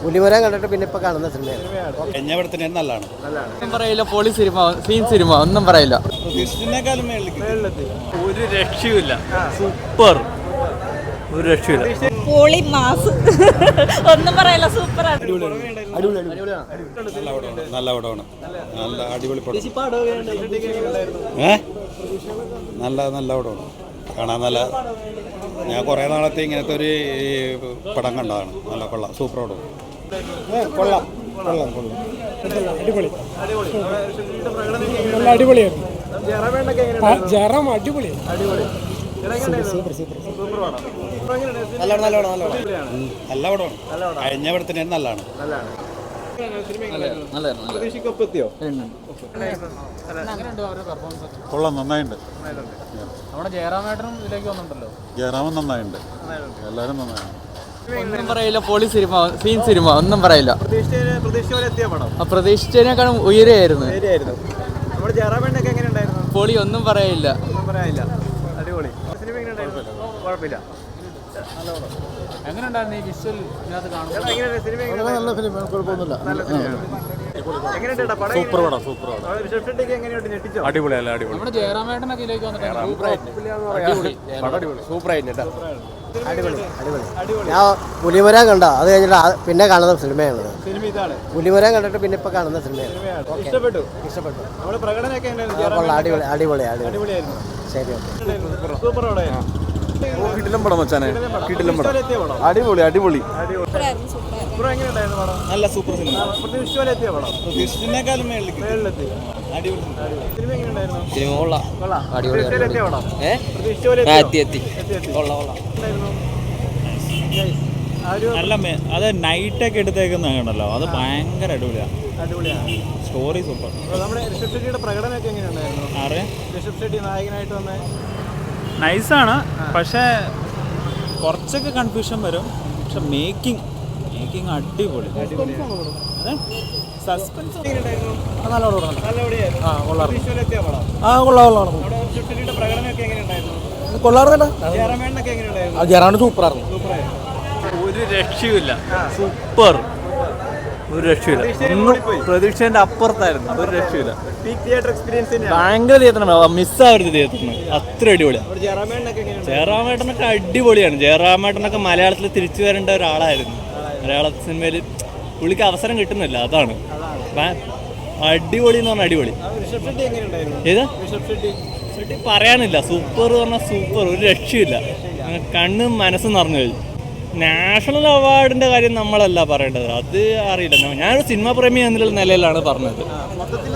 പുലിമരം കണ്ടിട്ട് പിന്നെ ഇപ്പൊ കാണുന്ന സിനിമയാണ്. നല്ലതാണ്. പറയില്ല, പൊളി സിനിമ, സീൻ സിനിമ, ഒന്നും പറയില്ല. ഒരു രക്ഷയുമില്ല, സൂപ്പർ, ഒരു രക്ഷയില്ല. പൊളി മാസ്, ഒന്നും പറയില്ല, സൂപ്പറാണ്. നല്ല പടമാണ്, നല്ല അടിപൊളി പടം. നല്ല പടമാണ്, കാണാൻ നല്ല. ഞാൻ കുറേ നാളത്തെ ഇങ്ങനത്തെ ഒരു പടം കണ്ടതാണ്. നല്ല കൊള്ളാം, സൂപ്പർ പടം. കൊള്ളാം. അടിപൊളിയായിരുന്നു. ജയറാം അടിപൊളിയാണ്. നല്ല പടമാണ്. കഴിഞ്ഞ പടത്തിന് നല്ലതാണ്. കൊള്ളാം, നന്നായിട്ടുണ്ട്. നമ്മുടെ ജയറാമേട്ടനും ഇതിലേക്ക് വന്നിട്ടുണ്ടല്ലോ. ജയറാമൻ നന്നായിട്ടുണ്ട്, എല്ലാവരും നന്നായിട്ടുണ്ട്. ഒന്നും പറയില്ല, പൊളി സിനിമ, സീൻ സിനിമ, ഒന്നും പറയില്ല. പ്രതീക്ഷിച്ചതിനേക്കാളും ഉയരെയായിരുന്നു. പൊളി, ഒന്നും പറയില്ല. അടിപൊളി സിനിമ. എങ്ങനെയുണ്ടായിരുന്നു ഈ വിഷ്വൽ ഇതിനകത്ത് കാണുന്നത്? നല്ല ഫിലിമാണ്, കുഴപ്പമൊന്നുമില്ല. സൂപ്പർ പടം, സൂപ്പർ പടം. അടിപൊളിയല്ല, അടിപൊളി. നമ്മുടെ ജയറാമേട്ടനൊക്കെ ഇതിലേക്ക് വന്നിട്ടുണ്ട്. സൂപ്പറായിട്ട് അടിപൊളി. ഞാൻ പുലിമരം കണ്ട അത് കഴിഞ്ഞിട്ട് പിന്നെ കാണുന്ന സിനിമയാണ്. പുലിമരം കണ്ടിട്ട് പിന്നെ ഇപ്പൊ കാണുന്ന സിനിമയാണ്. ഇഷ്ടപ്പെട്ടു. അടിപൊളി. ശരി, സൂപ്പർ പടം. കിടിലം പടം വെച്ചാനെ, കിടിലം പടം. അടിപൊളി. നല്ല സൂപ്പർ സിനിമ. പ്രതീക്ഷിച്ചതിനേക്കാളും മേളിലെത്തി. അടിപൊളി സിനിമ. എങ്ങനെയുണ്ടായിരുന്നു? സിനിമ കൊള്ളാം. നല്ല അത് നൈറ്റൊക്കെ എടുത്തേക്കുന്നതാണല്ലോ, അത് ഭയങ്കര അടിപൊളിയാണ്. Story super. നമ്മുടെ ഋഷഭ് ഷെട്ടിയുടെ പ്രകടനമൊക്കെ എങ്ങനെയുണ്ടായിരുന്നു? ഋഷഭ് ഷെട്ടി നായകനായിട്ട് വന്ന നൈസാണ്, പക്ഷേ കുറച്ചൊക്കെ കൺഫ്യൂഷൻ വരും. പക്ഷെ മേക്കിംഗ് അടിപൊളി. സസ്പെൻസ് ജയറാണ് സൂപ്പറായിരുന്നു. ഒരു രക്ഷയുമില്ല, സൂപ്പർ, ഒരു രക്ഷയില്ല. ഒന്നും പ്രതീക്ഷേന്റെ അപ്പുറത്തായിരുന്നു. ഒരു രക്ഷയില്ല. ഭയങ്കര തിയേറ്ററാണ്, മിസ്സാവരുത് തിയേറ്ററിന്. അത്ര അടിപൊളിയാണ്. ജയറാമേട്ടനൊക്കെ അടിപൊളിയാണ്. ജയറാമേട്ടനൊക്കെ മലയാളത്തിൽ തിരിച്ചു വരേണ്ട ഒരാളായിരുന്നു. മലയാള സിനിമയിൽ പുള്ളിക്ക് അവസരം കിട്ടുന്നില്ല, അതാണ്. അടിപൊളി എന്ന് പറഞ്ഞാൽ അടിപൊളി. ഏതാ ഷെട്ടി പറയാനില്ല, സൂപ്പർ പറഞ്ഞാൽ സൂപ്പർ, ഒരു രക്ഷയില്ല. കണ്ണും മനസ്സും നിറഞ്ഞു കഴിഞ്ഞു. നാഷണൽ അവാർഡിന്റെ കാര്യം നമ്മളല്ല പറയേണ്ടത്, അത് അറിയില്ല. ഞാനൊരു സിനിമാ പ്രേമി എന്നുള്ള നിലയിലാണ് പറഞ്ഞത്. മൊത്തത്തിൽ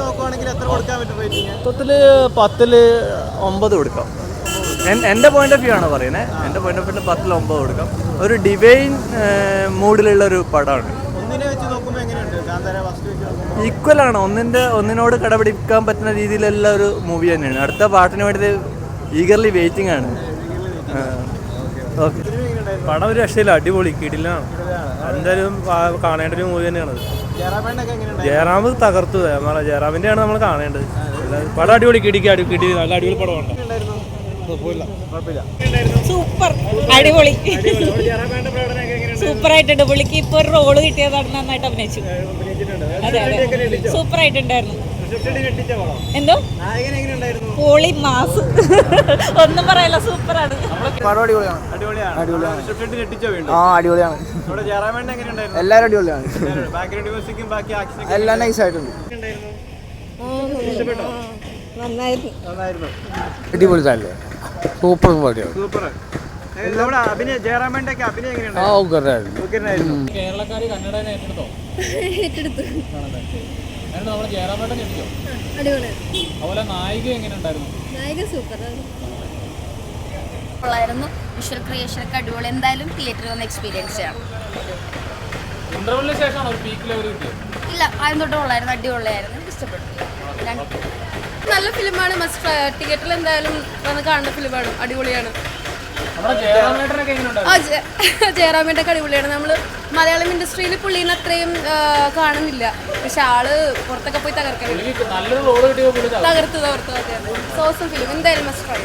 10ൽ 9 കൊടുക്കാം. എൻ്റെ പോയിന്റ് ഓഫ് വ്യൂ ആണ് പറയുന്നത്. എൻ്റെ പോയിന്റ് ഓഫ് വ്യൂ 10ൽ 9 കൊടുക്കാം. ഒരു ഡിവൈൻ മൂഡിലുള്ള ഒരു പടമാണ്. ഈക്വലാണ്, ഒന്നിനോട് കടപിടിക്കാൻ പറ്റുന്ന രീതിയിലുള്ള ഒരു മൂവി തന്നെയാണ്. അടുത്ത പാട്ടിന് വേണ്ടി ഈഗർലി വെയിറ്റിംഗ് ആണ്. ഓക്കെ, പടം ഒരു രക്ഷയില്ല, അടിപൊളി, കിടിലാണ്. എന്തായാലും കാണേണ്ട ഒരു മൂവി തന്നെയാണ്. ജയറാം തകർത്തു. ജയറാമിന്റെ ആണ് നമ്മൾ കാണേണ്ടത്. പടം അടിപൊളി, നല്ല അടിപൊളി പടമാണ്. സൂപ്പർ, അടിപൊളി, സൂപ്പറായിട്ടുണ്ട്. പുള്ളിക്ക് ഇപ്പൊ ഒരു റോള് കിട്ടിയതാണ്, നന്നായിട്ട് അഭിനയിച്ചു. അതെ, സൂപ്പർ ആയിട്ടുണ്ടായിരുന്നു. എന്തോ പൊളി മാസ്, ഒന്നും പറയില്ല, സൂപ്പറാണ്. അടിപൊളിയാണ്. എല്ലാവരും അടിപൊളിയാണ്. എല്ലാം നൈസായിട്ടുണ്ട്. നന്നായിരുന്നു. അടിപൊളി തന്നെ, സൂപ്പർ പാടിയാണ്. കേരളക്കാര് കന്നഡനെ ഏറ്റെടുത്തോ? നമ്മുടെ ജയറാമേട്ടൻ ഞെട്ടിച്ചോ? അതുപോലെ നായിക എങ്ങനെ ഉണ്ടായിരുന്നു? നായിക സൂപ്പർ ഉള്ളായിരുന്നു. വിഷ്വൽ ക്രിയേഷൻ ഒക്കെ അടിപൊളി. എന്തായാലും തിയേറ്ററിൽ വന്ന് എക്സ്പീരിയൻസ് ചെയ്യണം. ഇന്റർവെല്ലിന് ശേഷമാണോ ഒരു പീക്ക് ലെവൽ കിട്ടിയത്? ഇല്ല, ആദ്യം തൊട്ട് ഉള്ളായിരുന്നു, അടിപൊളിയായിരുന്നു, ഇഷ്ടപ്പെട്ടു. നല്ല ഫിലിമാണ്, മസ്റ്റ് തിയേറ്ററിൽ എന്തായാലും വന്ന് കാണുന്ന ഫിലിമാണ്, അടിപൊളിയാണ്. ജയറാമേട്ടൻ ഒക്കെ അടിപൊളിയാണ്. നമ്മൾ മലയാളം ഇൻഡസ്ട്രിയിൽ പുള്ളീനെ അത്രയും കാണുന്നില്ല, പക്ഷെ ആള് പുറത്തൊക്കെ പോയി തകർത്തു. സോസം ഫിലിം എന്തായാലും മസ്റ്റ് ട്രൈ.